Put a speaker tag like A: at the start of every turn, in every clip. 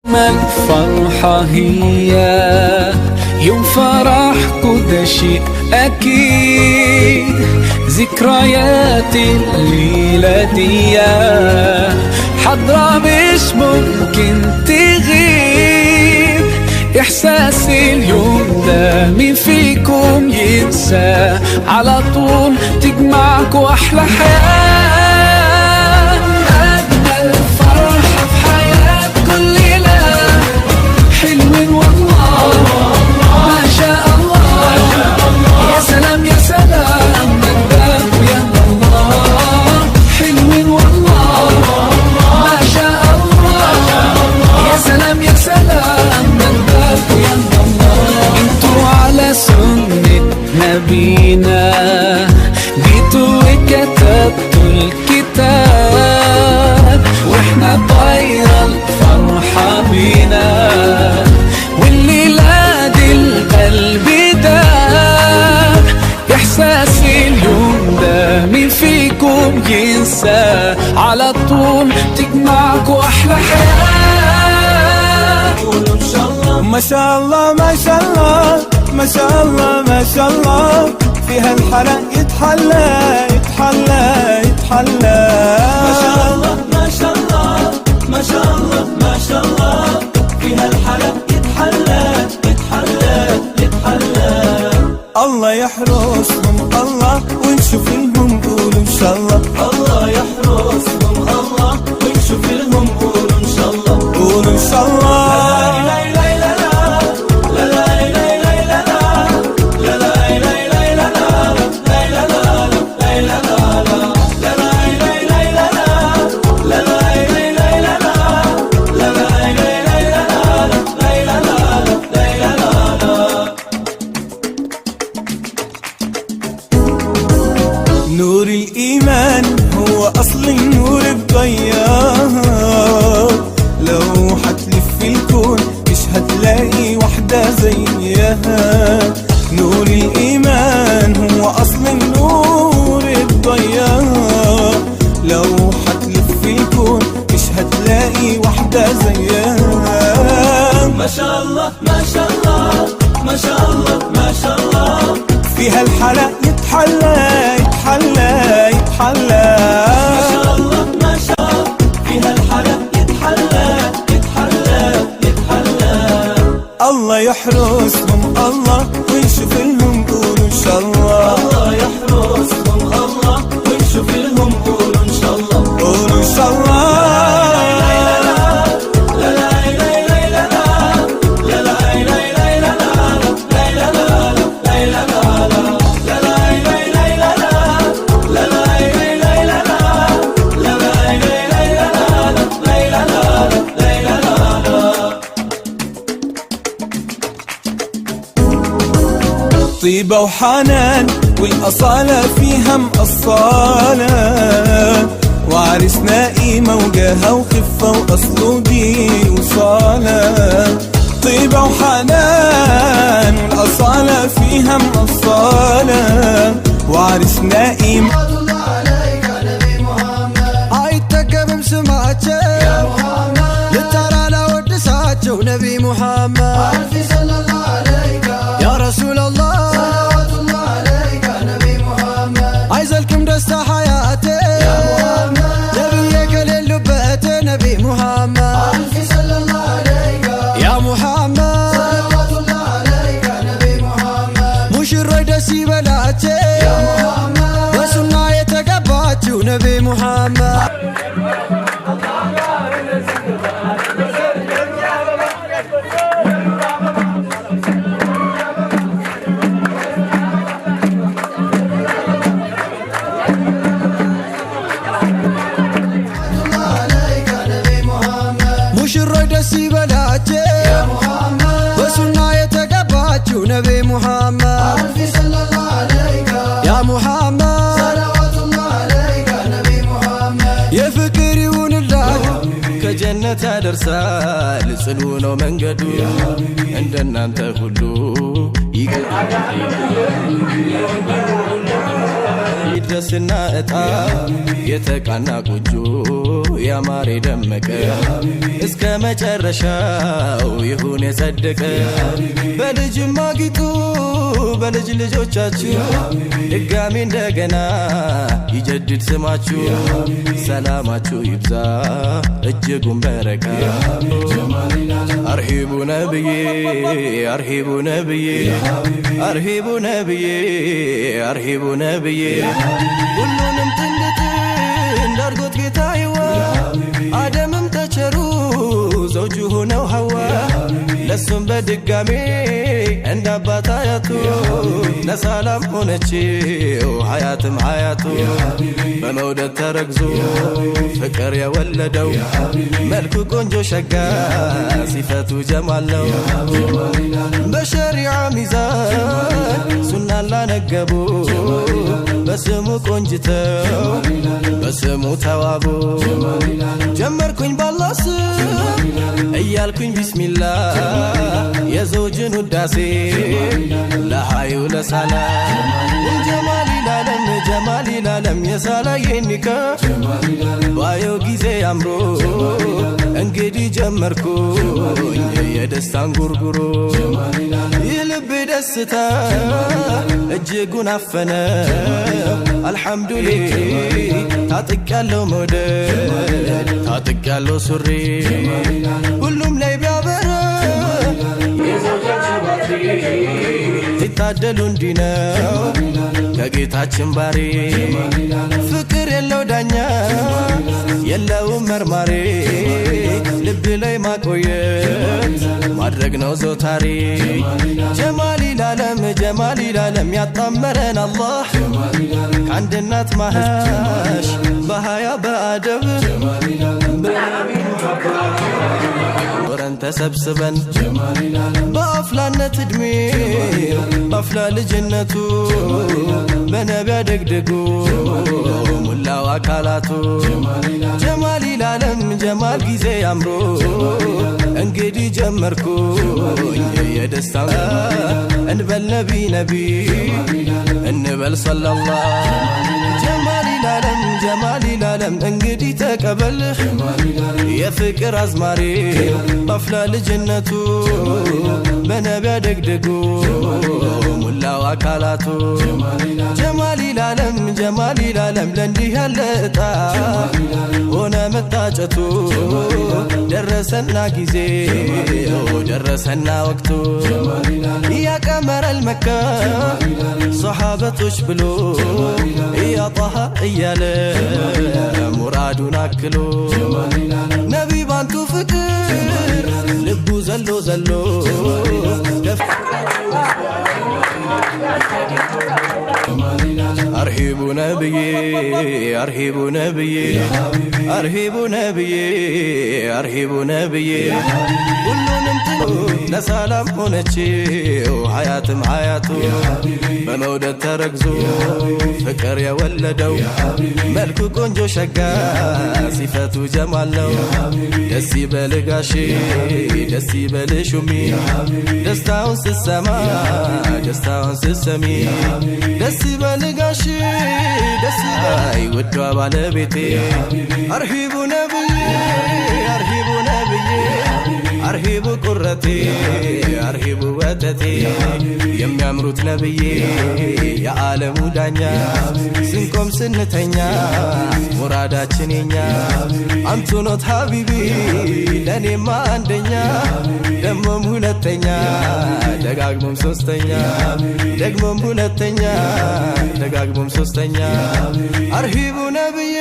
A: ما الفرحة هي يوم فرحكوا ده شيء أكيد، ذكريات الليلة دي حضرة مش ممكن تغيب. إحساس اليوم ده مين فيكم ينسى؟ على طول تجمعكوا أحلى حياة، أجمل فرحة في حياة كل ليلة. حلوين والله ما شاء الله، يا سلام يا سلام نداك يا الله. حلوين والله ما شاء الله، يا سلام يا سلام نداك يا الله. انتوا على سنة نبينا جيتوا وكتبتوا الكتاب، واحنا طايرة الفرحة بينا، والليلة دي القلب داب. إحساس اليوم ده مين فيكم ينسى؟ على طول تجمعكوا أحلى حياة. قولوا إن شاء الله
B: ما شاء الله ما شاء الله ما شاء الله ما شاء الله، فيها الحلا يتحلى يتحلى يتحلى.
C: ما شاء الله ما شاء الله ما شاء الله ما شاء الله، فيها الحلا يتحلى يتحلى يتحلى.
B: الله يحرسهم الله ونشوف لهم قولوا إن شاء الله.
C: الله يحرسهم الله ونشوف لهم قولوا إن شاء الله.
B: قولوا إن شاء الله. نور الإيمان هو أصل النور الضيار، لو هتلف في الكون مش هتلاقي واحدة زيها. نور الإيمان هو أصل النور الضيار، لو هتلف في الكون مش هتلاقي واحدة زيها.
C: ما شاء الله ما شاء الله ما شاء الله ما شاء الله،
B: فيها الحلا يتحلى يتحلى يتحلى.
C: ما شاء الله ما شاء الله، فيها الحلا يتحلى يتحلى يتحلى.
B: الله يحرسهم الله ونشوف لهم قولوا إن شاء الله.
C: الله يحرسهم الله ونشوف لهم قولوا إن شاء الله.
B: قولوا إن شاء الله. طيبة وحنان والأصالة فيها مقصالة، وعرسنا قيمة وجاهة وخفة وأصله دين وصالة. طيبة وحنان والأصالة فيها مقصالة، وعرسنا قيمة.
D: عليك نبي محمد عيتك بمسمعته يا محمد، للترى لو ودساته نبي محمد. ألف صلى الله عليك يا رسول الله، عايزلكم دستا حياتي يا محمد، نبيك للبيت نبي محمد. ألف صلى الله عليك يا محمد، صلوات الله عليك نبي محمد. مشري دسي بلاتي يا محمد، بسنا يتقباتي نبي محمد. دسي بلاتي يا محمد، بسنا يتقباتي نبي محمد. ألف صلى الله عليك يا محمد، صلوات الله عليك نبي محمد. يا فكر يون الله كجنة درسال صلونا من قدو عندنا انت كله ይድረስና እጣ የተቃና ጎጆ ያማረ ደመቀ እስከ መጨረሻው ይሁን የጸደቀ በልጅም አጊጡ በልጅ ልጆቻችሁ ድጋሚ እንደገና ይጀድድ ስማችሁ ሰላማችሁ ይብዛ እጅጉን በረካ አርሂቡ ነብዬ አርሂቡ ነብዬ አርሂቡ ነብዬ አርሂቡ ነብዬ ሁሉንም ጥንድ እንዳርጎት ጌታዬዋ አደምም ተቸሩ ዘውጁ ሆነው ሐዋ ለሱም በድጋሜ እንደ አባት አያቱ ለሰላም ሆነችው ሐያትም ሐያቱ በመውደድ ተረግዞ ፍቅር የወለደው መልኩ ቆንጆ ሸጋ ሲፈቱ ጀማል ነው በሸሪዓ ሚዛን ሱናን ላነገቡ በስሙ ቆንጅተው በስሙ ተዋቡ ጀመርኩኝ ባላህ ስም እያልኩኝ ቢስሚላ የዘውጅን ውዳሴ ለሃዩ ለሰላም ጀማል ይላለም የሳላዬን ኒካ ባየው ጊዜ አምሮ እንግዲህ ጀመርኩኝ የደስታን ጉርጉሮ የልቤ ደስታ እጅጉን አፈነ አልሐምዱሊላህ ታጥቄያለሁ መውደድ ታጥቄያለሁ ሱሪ ሁሉም ላይ ቢያበራ ሲታደሉ እንዲህ ነው ከጌታችን ባሪ ፍቅር የለው ዳኛ የለውም መርማሪ ልብ ላይ ማቆየት ማድረግ ነው ዘውታሪ ጀማል ይላለም ያጣመረን አላህ ከአንድ እናት ማሃሽ በሃያ በአደብ ኖረን ተሰብስበን በአፍላነት ዕድሜ በአፍላ ልጅነቱ በነቢያ ደግደጉ ሙላው አካላቱ ጀማል ይላለም ጀማል ጊዜ አምሮ እንግዲህ ጀመርኩኝ የደስታ እንበል ነቢ እንበል ሰለላህ ጀማል ይላለም እንግዲህ ተቀበል የፍቅር አዝማሪ በአፍላ ልጅነቱ በነቢያ ደግደጉ ሙላው አካላቱ ጀማል ይላለም ለእንዲህ ያለ እጣ ሆነ መታጨቱ ደረሰና ጊዜ ደረሰና ወቅቱ ያቀመረል መካ ሰሓበቶች ብሎ ያጣሃ እያለ ሙራዱን አክሎ ነቢ ባንቱ ፍቅር ልቡ ዘሎ አርሂቡ ነብዬ አርሂቡ ነብዬ አርሂቡ ነብዬ አርሂቡ ነብዬ ሁሉንም ጥሎ ለሰላም ሆነችው ሐያትም ሐያቱ በመውደድ ተረግዞ ፍቅር የወለደው መልኩ ቆንጆ ሸጋ ሲፈቱ ጀማል ነው ደስ ይበልህ ጋሼ ደስ ይበልሽ ሹሚ ደስታውን ስትሰማ ደስታውን ስትሰሚ ደስ ይበልህ ጋሼ ደስ ይበል ውዷ ባለቤቴ አርሂቡ ነብዬ አርሂቡ ነብዬ አርሂቡ ቁረቴ አርሂቡ ወተቴ የሚያምሩት ነብዬ የዓለሙ ዳኛ ስንቆም ስንተኛ ሙራዳችን የኛ አንቱ ኖት ሀቢቢ ለኔማ አንደኛ ደሞም ሁለተኛ ደጋግሞም ሶስተኛ ደግሞም ሁለተኛ ደጋግሞም ሶስተኛ አርሂቡ ነብዬ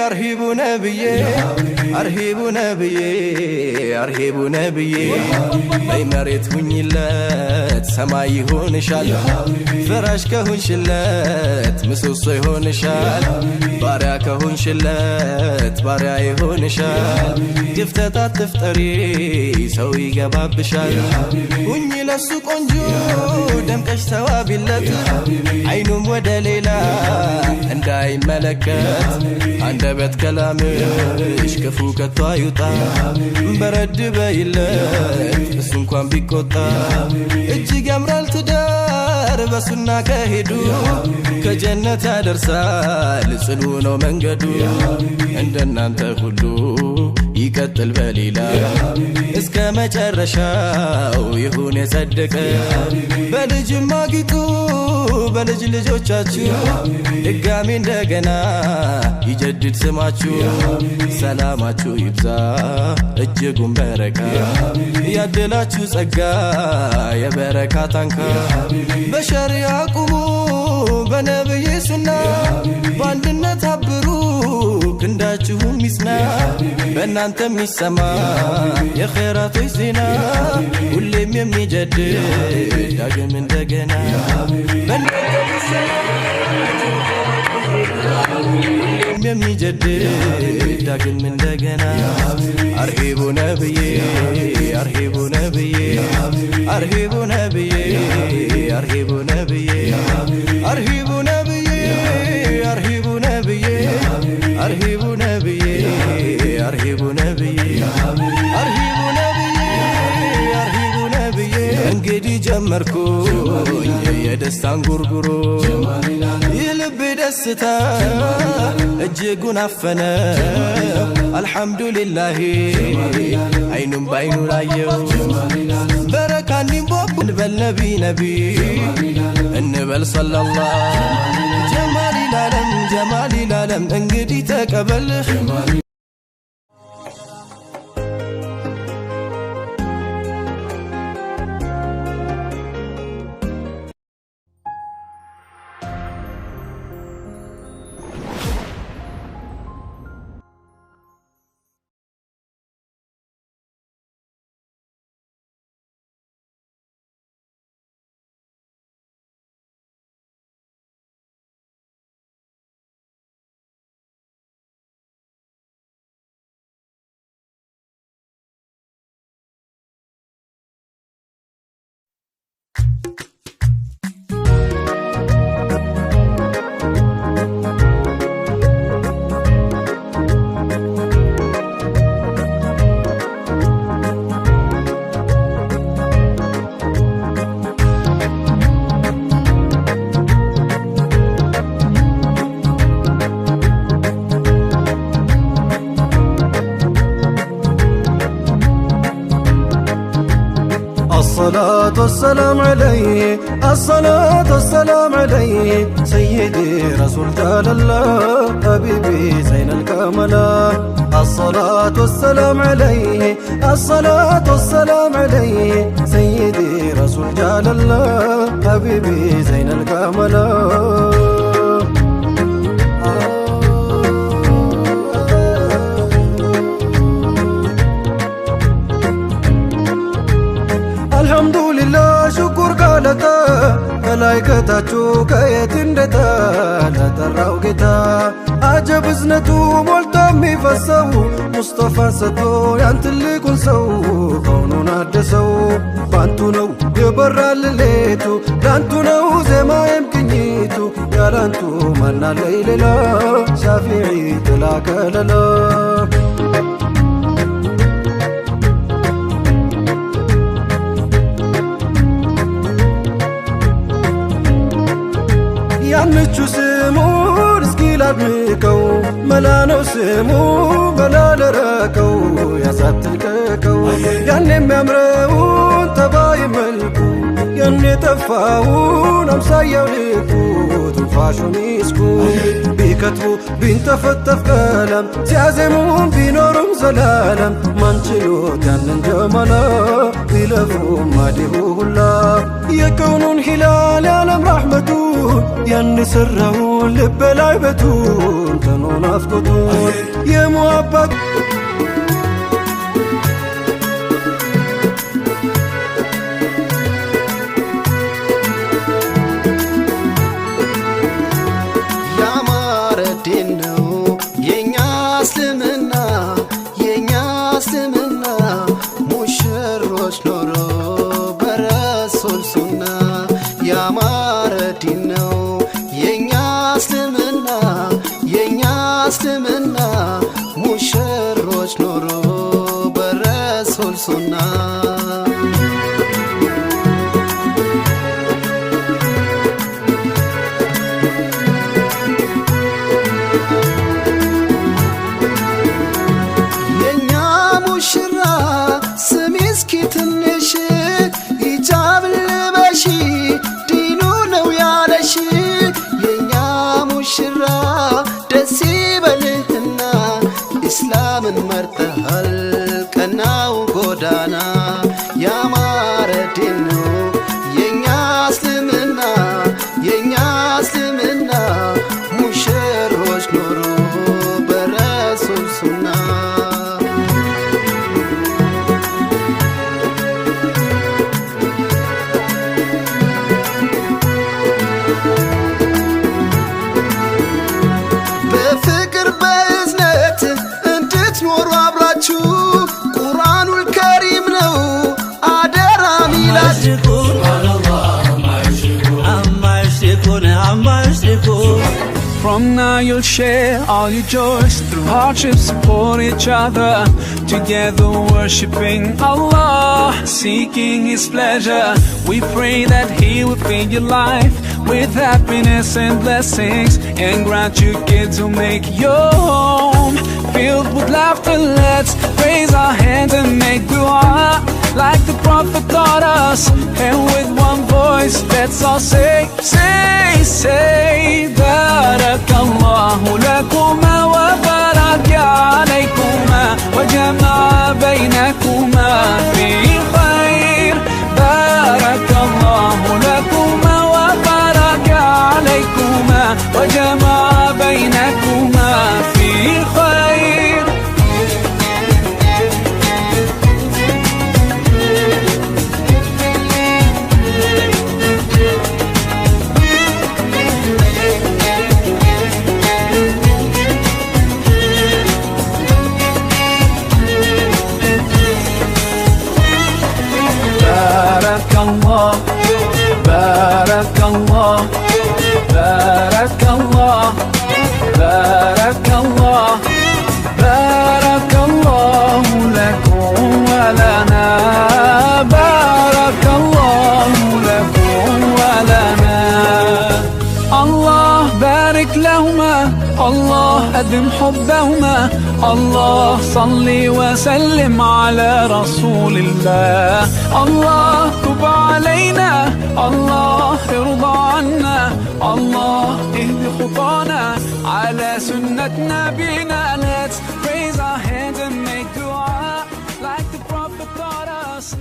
D: አርሂቡ ነብዬ አርሂቡ ነብዬ አርሂቡ ነብዬ በይ መሬት ሁኝለት ሰማይ ይሆንሻል ፍራሽ ከሆንሽለት ምሰሶ ይሆንሻል ባሪያ ከሆንሽለት ባሪያ ይሆንሻል ግፍተት አትፍጠሪ ሰው ይገባብሻል ሁኝ ለሱ ቆንጆ ደምቀሽ ተዋቢለት አይኑም ወደ ሌላ እንዳይመለከት አንደበት ከላምሽ ክፉ ከቶ አይውጣ በረድ በይለት እሱ እንኳን ቢቆጣ እጅግ ያምራል ትዳር በሱና ከሄዱ ከጀነት ያደርሳል ጽኑ ነው መንገዱ እንደናንተ ሁሉ ይቀጥል በሌላ እስከ መጨረሻው ይሁን የጸደቀ በልጅም አጊጡ በልጅ ልጆቻችሁ ድጋሚ እንደገና ይጀድድ ስማችሁ ሰላማችሁ ይብዛ እጅጉን በረካ ያደላችሁ ጸጋ የበረካ ታንካ በሸሪዓ ቁሙ በነብይ ሱና በአንድነት አብሩ ክንዳችሁም ይጽና በእናንተ የሚሰማ የኸይራቶች ዜና ሁሌም የሚጀድድ ዳግም እንደገና የሚጀድድ ዳግም እንደገና አርሂቡ ነብዬ አርሂቡ ነብዬ አርሂቡ ነብዬ አርሂቡ ነብዬ አርሂቡ ነብዬ አርሂቡ ነብዬ አርሂቡ ነብዬ አርሂቡ ነብዬ አርሂቡ ነብዬ አርሂቡ ነብዬ እንግዲህ ጀመርኩኝ የደስታን ጉርጉሮ የልቤ ደስታ እጅጉን አፈነ አልሐምዱሊላህ አይኑም ባይኑ ላየው በረካ እንዲንቦብ እንበል ነቢ ነቢ እንበል ሰለላህ ጀማሊ ላለም ጀማሊ ላለም እንግዲህ ተቀበል
B: الصلاة والسلام عليه الصلاة والسلام عليه سيدي رسول الله حبيبي زين الكمال الصلاة والسلام عليه الصلاة والسلام عليه سيدي رسول الله حبيبي زين الكمال አልሐምዱሊላህ ሽኩር ጋለታ ከላይ ከታችሁ ከየት እንደታ ለጠራው ጌታ አጀብ እዝነቱ ሞልቶ የሚፈሰው ሙስጠፋን ሰጥቶ ያን ትልቁን ሰው ከውኑን አደሰው ባንቱ ነው የበራል ሌቱ ላንቱ ነው ዜማዬም ቅኝቱ ያላንቱ ማናለይ ሌላ ሻፊዒ ጥላ ከለላ ያንቹ ስሙን እስኪ ላድንቀው መላ ነው ስሙ መላ ለረከው ያሳትልቀቀው ያን የሚያምረውን ተባይ መልኩ ያን የጠፋውን አምሳያው ልኩ ትንፋሹን ይስኩ ቢከትቡ ቢንተፈተፍ ቀለም ሲያዜሙም ቢኖሩም ዘላለም ማንችሎት ያንን ጀማላ ቢለፉም ማዲሁ ሁላ የከውኑን ሂላል ያለም ራሕመቱን ያን ሰራውን ልብ ላይ በቱን ተኖን አፍቆቱን የሙአባት
D: ያማረዲን ነው የኛ እስልምና የኛ እስልምና ሙሽሮች ኖሮ በረሱል ሱና ያማረዲን ነው የኛ እስልምና የኛ እስልምና ሙሽሮች ኖሮ በረሱል ሱና ትንሽ ሂጃብ ልበሺ ዲኑ ነው ያለሽ የኛ ሙሽራ ደስ ይበልህና ኢስላምን መርጠሃል ቀናው ጎዳና ያማረ ዲን ነው የኛ እስልምና የኛ እስልምና ሙሽሮች ኖሩ በረሱል ሱና በፍቅር በእዝነት እንድትኖሩ አብራችሁ ቁርአኑል ከሪም ነው አደራ ሚላችሁ
A: From now you'll share all your joys through hardships, support each other. Together worshiping Allah, seeking His pleasure. We pray that He will fill your life with happiness and blessings, and grant you kids who make your home filled with laughter. Let's raise our hands and make dua like the Prophet taught us, and with one voice let's all say, Barakallahu lakuma wa baraka alaykuma wa jama'a baynakuma fi khair. Barakallahu lakuma wa baraka alaykuma wa jama'a baynakuma fi khair. Barakallah, Barakallah, Barakallah, Barakallah, Barakallahu lakum wa lana, Barakallahu lakum wa lana. Allah barik lahuma, Allah أدم حبهما الله صل وسلم على رسول الله الله تب علينا الله ارضى عنا الله اهد خطانا على سنة نبينا. Let's raise our hands and make dua like the Prophet taught us.